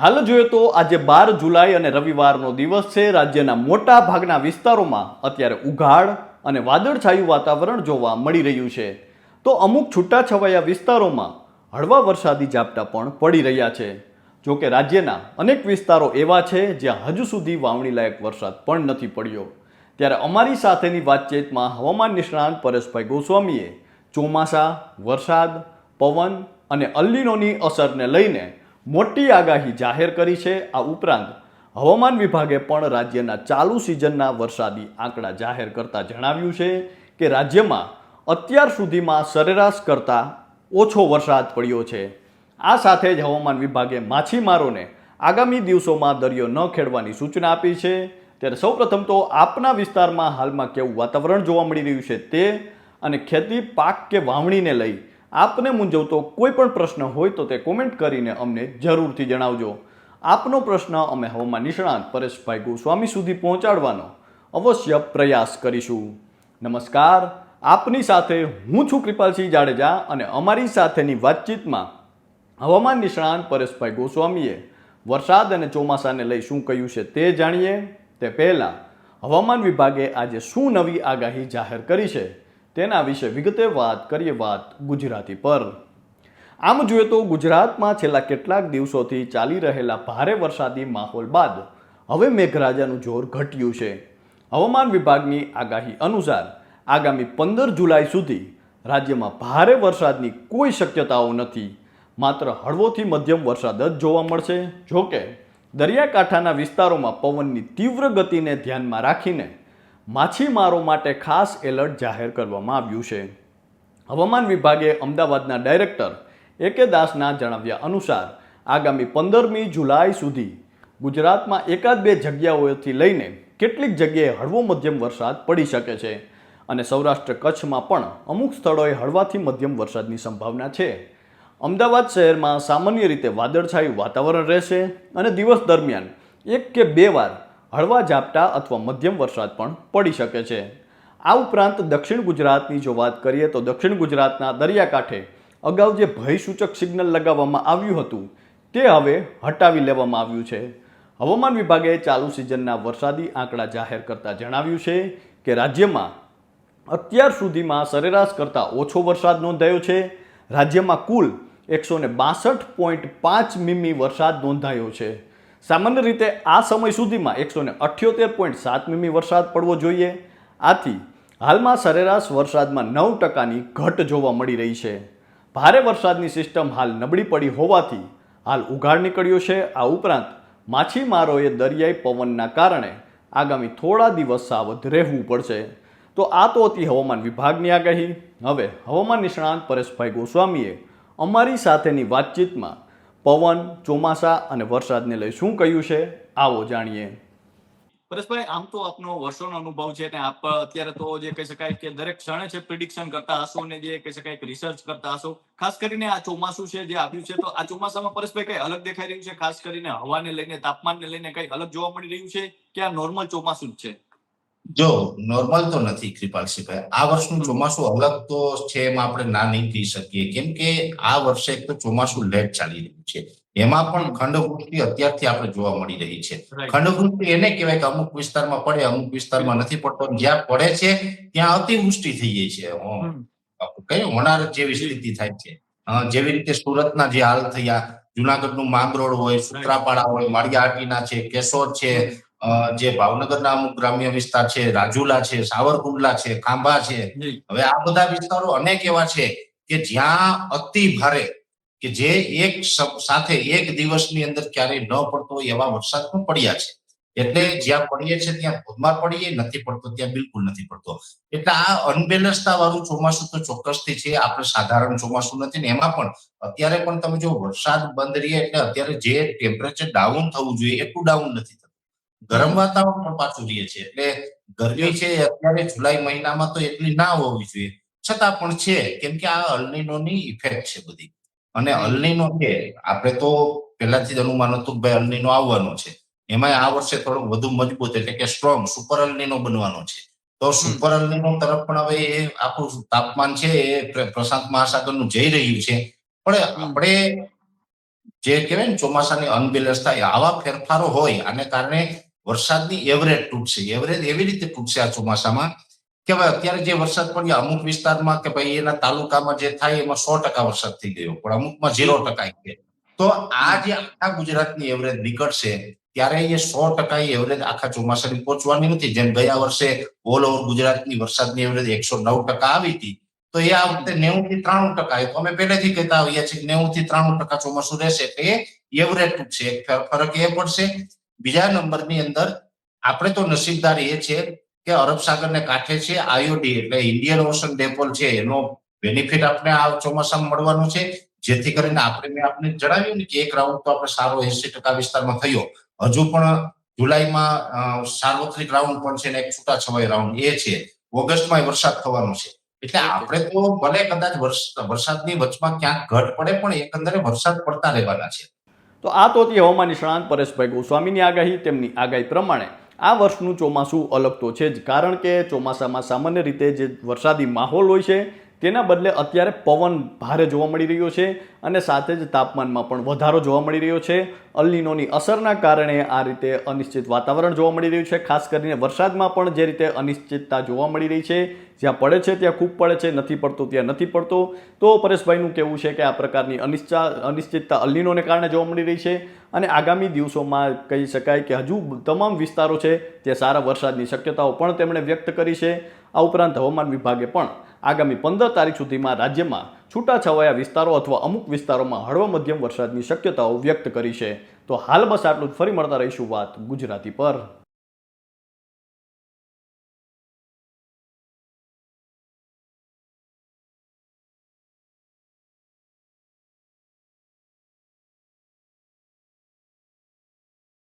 હાલ જોઈએ તો આજે 12 જુલાઈ અને રવિવારનો દિવસ છે. રાજ્યના મોટા ભાગના વિસ્તારોમાં અત્યારે ઉઘાડ અને વાદળછાયું વાતાવરણ જોવા મળી રહ્યું છે. તો અમુક છૂટાછવાયા વિસ્તારોમાં હળવા વરસાદી ઝાપટા પણ પડી રહ્યા છે. જો કે રાજ્યના અનેક વિસ્તારો એવા છે જ્યાં હજુ સુધી વાવણી લાયક વરસાદ પણ નથી પડ્યો. ત્યારે અમારી સાથેની વાતચીતમાં હવામાન નિષ્ણાંત પરેશભાઈ ગોસ્વામીએ ચોમાસા, વરસાદ, પવન અને અલ્નીનોની અસરને લઈને મોટી આગાહી જાહેર કરી છે. આ ઉપરાંત હવામાન વિભાગે પણ રાજ્યના ચાલુ સિઝનના વરસાદી આંકડા જાહેર કરતા જણાવ્યું છે કે રાજ્યમાં અત્યાર સુધીમાં સરેરાશ કરતાં ઓછો વરસાદ પડ્યો છે. આ સાથે જ હવામાન વિભાગે માછીમારોને આગામી દિવસોમાં દરિયો ન ખેડવાની સૂચના આપી છે. ત્યારે સૌપ્રથમ તો આપના વિસ્તારમાં હાલમાં કેવું વાતાવરણ જોવા મળી રહ્યું છે તે અને ખેતી પાક કે વાવણીને લઈ આપને મૂંઝવતો કોઈ પણ પ્રશ્ન હોય તો તે કોમેન્ટ કરીને અમને જરૂરથી જણાવજો. આપનો પ્રશ્ન અમે હવામાન નિષ્ણાંત પરેશભાઈ ગોસ્વામી સુધી પહોંચાડવાનો અવશ્ય પ્રયાસ કરીશું. નમસ્કાર, આપની સાથે હું છું કૃપાલસિંહ જાડેજા અને અમારી સાથેની વાતચીતમાં હવામાન નિષ્ણાંત પરેશભાઈ ગોસ્વામીએ વરસાદ અને ચોમાસાને લઈ શું કહ્યું છે તે જાણીએ. તે પહેલાં હવામાન વિભાગે આજે શું નવી આગાહી જાહેર કરી છે તેના વિશે વિગતે વાત કરીએ. વાત ગુજરાતી પર. આમ જોઈએ તો ગુજરાતમાં છેલ્લા કેટલાક દિવસોથી ચાલી રહેલા ભારે વરસાદી માહોલ બાદ હવે મેઘરાજાનું જોર ઘટ્યું છે. હવામાન વિભાગની આગાહી અનુસાર આગામી 15 જુલાઈ સુધી રાજ્યમાં ભારે વરસાદની કોઈ શક્યતાઓ નથી. માત્ર હળવોથી મધ્યમ વરસાદ જ જોવા મળશે. જોકે દરિયાકાંઠાના વિસ્તારોમાં પવનની તીવ્ર ગતિને ધ્યાનમાં રાખીને માછીમારો માટે ખાસ એલર્ટ જાહેર કરવામાં આવ્યું છે. હવામાન વિભાગે અમદાવાદના ડાયરેક્ટર એ.કે. દાસના જણાવ્યા અનુસાર આગામી 15મી જુલાઈ સુધી ગુજરાતમાં એકાદ બે જગ્યાઓથી લઈને કેટલીક જગ્યાએ હળવો મધ્યમ વરસાદ પડી શકે છે અને સૌરાષ્ટ્ર કચ્છમાં પણ અમુક સ્થળોએ હળવાથી મધ્યમ વરસાદની સંભાવના છે. અમદાવાદ શહેરમાં સામાન્ય રીતે વાદળછાયું વાતાવરણ રહેશે અને દિવસ દરમિયાન એક કે બે વાર હળવા ઝાપટા અથવા મધ્યમ વરસાદ પણ પડી શકે છે. આ ઉપરાંત દક્ષિણ ગુજરાતની જો વાત કરીએ તો દક્ષિણ ગુજરાતના દરિયાકાંઠે અગાઉ જે ભયસૂચક સિગ્નલ લગાવવામાં આવ્યું હતું તે હવે હટાવી લેવામાં આવ્યું છે. હવામાન વિભાગે ચાલુ સિઝનના વરસાદી આંકડા જાહેર કરતા જણાવ્યું છે કે રાજ્યમાં અત્યાર સુધીમાં સરેરાશ કરતાં ઓછો વરસાદ નોંધાયો છે. રાજ્યમાં કુલ 162.5 મીમી વરસાદ નોંધાયો છે. સામાન્ય રીતે આ સમય સુધીમાં 178.7 મીમી વરસાદ પડવો જોઈએ. આથી હાલમાં સરેરાશ વરસાદમાં 9%ની ઘટ જોવા મળી રહી છે. ભારે વરસાદની સિસ્ટમ હાલ નબળી પડી હોવાથી હાલ ઉઘાડ નીકળ્યો છે. આ ઉપરાંત માછીમારોએ દરિયાઈ પવનના કારણે આગામી થોડા દિવસ સાવધ રહેવું પડશે. તો આ તો હતી હવામાન વિભાગની આગાહી. હવે હવામાન નિષ્ણાંત પરેશભાઈ ગોસ્વામીએ અમારી સાથેની વાતચીતમાં પવન, ચોમાસા અને વરસાદને લઈ શું કહ્યું છે આવો જાણીએ. પરેશભાઈ, આમ તો આપનો વર્ષોનો અનુભવ છે અને આપ અત્યારે તો જે કહી શકાય કે દરેક ક્ષણે છે પ્રિડિક્શન કરતા હશો ને જે કહી શકાય કે રિસર્ચ કરતા હશો. ખાસ કરીને આ ચોમાસું છે જે આવ્યું છે તો આ ચોમાસામાં પરેશભાઈ કઈ અલગ દેખાઈ રહ્યું છે? ખાસ કરીને હવાને લઈને, તાપમાનને લઈને કઈ અલગ જોવા મળી રહ્યું છે કે આ નોર્મલ ચોમાસું જ છે? જો નોર્મલ તો નથી કૃપાલસિંહભાઈ, આ વર્ષનું ચોમાસું અલગ તો છે એમાં આપણે ના નહીં કહી શકીએ, કેમ કે આ વર્ષે એક તો ચોમાસું લેટ ચાલી રહ્યું છે. એમાં પણ ખંડવૃષ્ટિ અત્યારથી આપણે જોવા મળી રહી છે. ખંડવૃષ્ટિ એને કહેવાય કે અમુક વિસ્તારમાં પડે, અમુક વિસ્તારમાં નથી પડતો. જ્યાં પડે છે ત્યાં અતિવૃષ્ટિ થઈ જાય છે, કઈ હોનારત જેવી સ્થિતિ થાય છે. જેવી રીતે સુરતના જે હાલ થયા, જુનાગઢનું માંગરોળ હોય, સૂત્રાપાડા હોય, માળિયાહાટીના છે, કેશોદ છે, જે ભાવનગરના અમુક ગ્રામ્ય વિસ્તાર છે, રાજુલા છે, સાવરકુંડલા છે, ખાંભા છે. હવે આ બધા વિસ્તારો અનેક એવા છે કે જ્યાં અતિ ભારે કે જે એક સાથે એક દિવસની અંદર ક્યારેય ન પડતો હોય એવા વરસાદ પણ પડ્યા છે. એટલે જ્યાં પડીએ છે ત્યાં ધોધમાર પડીએ, નથી પડતો ત્યાં બિલકુલ નથી પડતો. એટલે આ અનબેલેન્સતા વાળું ચોમાસું તો ચોક્કસથી છે. આપણે સાધારણ ચોમાસું નથી ને એમાં પણ અત્યારે પણ તમે જો વરસાદ બંધ રહીએ એટલે અત્યારે જે ટેમ્પરેચર ડાઉન થવું જોઈએ એટલું ડાઉન નથી થતું. ગરમ વાતાવરણ પણ પાછું રહે છે. એટલે ગરમી છે અત્યારે જુલાઈ મહિનામાં તો એટલી ના હોવી જોઈએ, છતાં પણ છે, કેમ કે આ અલ્નીનોની ઇફેક્ટ છે બધી. અને અલ્નીનો છે આપણે તો પહેલાથી જ અનુમાન હતું કે ભાઈ અલ્નીનો આવવાનો છે. એમાં આ વર્ષે થોડો વધુ મજબૂત એટલે કે સ્ટ્રોંગ સુપર અલ્નીનો બનવાનો છે. તો સુપર અલ્નીનો તરફ પણ હવે એ આપણું તાપમાન છે એ પ્રશાંત મહાસાગરનું જઈ રહ્યું છે. પણ આપણે જે કહેવાય ને ચોમાસાની અનબેલેન્સ થાય આવા ફેરફારો હોય આને કારણે વરસાદની એવરેજ તૂટશે. એવરેજ એવી રીતે તૂટશે આ ચોમાસામાં કે ભાઈ અત્યારે જે વરસાદ પડ્યો અમુક વિસ્તારમાં કે ભાઈ એના તાલુકામાં જે થાય એમાં 100% વરસાદ થઈ ગયો પણ અમુકમાં 0% છે. તો આ જે આખા ગુજરાતની એવરેજ નીકળશે ત્યારે એ 100% એવરેજ આખા ચોમાસાની પહોંચવાની નથી. જેમ ગયા વર્ષે ઓલ ઓવર ગુજરાતની વરસાદની એવરેજ 109% આવી હતી તો એ આ વખતે 90 થી 93% આવી. તો અમે પહેલેથી કહેતા આવીએ છીએ કે 90 થી 93% ચોમાસું રહેશે એટલે એ એવરેજ તૂટશે. એક ફરક એ પડશે. બીજા નંબરની અંદર આપણે તો નસીબદાર એ છે કે અરબ સાગરને કાંઠે છે આઈઓડી એટલે ઇન્ડિયન ઓશન ડેપોલ છે એનો બેનિફિટ આપણે આ ચોમાસામાં મળવાનો છે. જેથી કરીને મેં આપને જણાવ્યું ને કે એક રાઉન્ડ તો આપણે સારો 80% વિસ્તારમાં થયો. હજુ પણ જુલાઈમાં સાર્વત્રિક રાઉન્ડ પણ છે ને એક છૂટાછવાયો રાઉન્ડ એ છે. ઓગસ્ટમાં વરસાદ થવાનો છે. એટલે આપણે તો ભલે કદાચ વરસાદની વચમાં ક્યાંક ઘટ પડે પણ એકંદરે વરસાદ પડતા રહેવાના છે. તો આ તો હતી હવામાન નિષ્ણાંત પરેશભાઈ ગોસ્વામીની આગાહી. તેમની આગાહી પ્રમાણે આ વર્ષનું ચોમાસું અલગ તો છે જ, કારણ કે ચોમાસામાં સામાન્ય રીતે જે વરસાદી માહોલ હોય છે તેના બદલે અત્યારે પવન ભારે જોવા મળી રહ્યો છે અને સાથે જ તાપમાનમાં પણ વધારો જોવા મળી રહ્યો છે. અલ નીનોની અસરના કારણે આ રીતે અનિશ્ચિત વાતાવરણ જોવા મળી રહ્યું છે. ખાસ કરીને વરસાદમાં પણ જે રીતે અનિશ્ચિતતા જોવા મળી રહી છે, જ્યાં પડે છે ત્યાં ખૂબ પડે છે, નથી પડતો ત્યાં નથી પડતો. તો પરેશભાઈનું કહેવું છે કે આ પ્રકારની અનિશ્ચિતતા અલ નીનોને કારણે જોવા મળી રહી છે અને આગામી દિવસોમાં કહી શકાય કે હજુ તમામ વિસ્તારો છે તે સારા વરસાદની શક્યતાઓ પણ તેમણે વ્યક્ત કરી છે. આ ઉપરાંત હવામાન વિભાગે પણ આગામી 15 તારીખ સુધીમાં રાજ્યમાં છૂટાછવાયા વિસ્તારો અથવા અમુક વિસ્તારોમાં હળવા મધ્યમ વરસાદની શક્યતાઓ વ્યક્ત કરી છે. તો હાલ બસ આટલું જ. ફરી મળતા રહીશું વાત ગુજરાતી પર.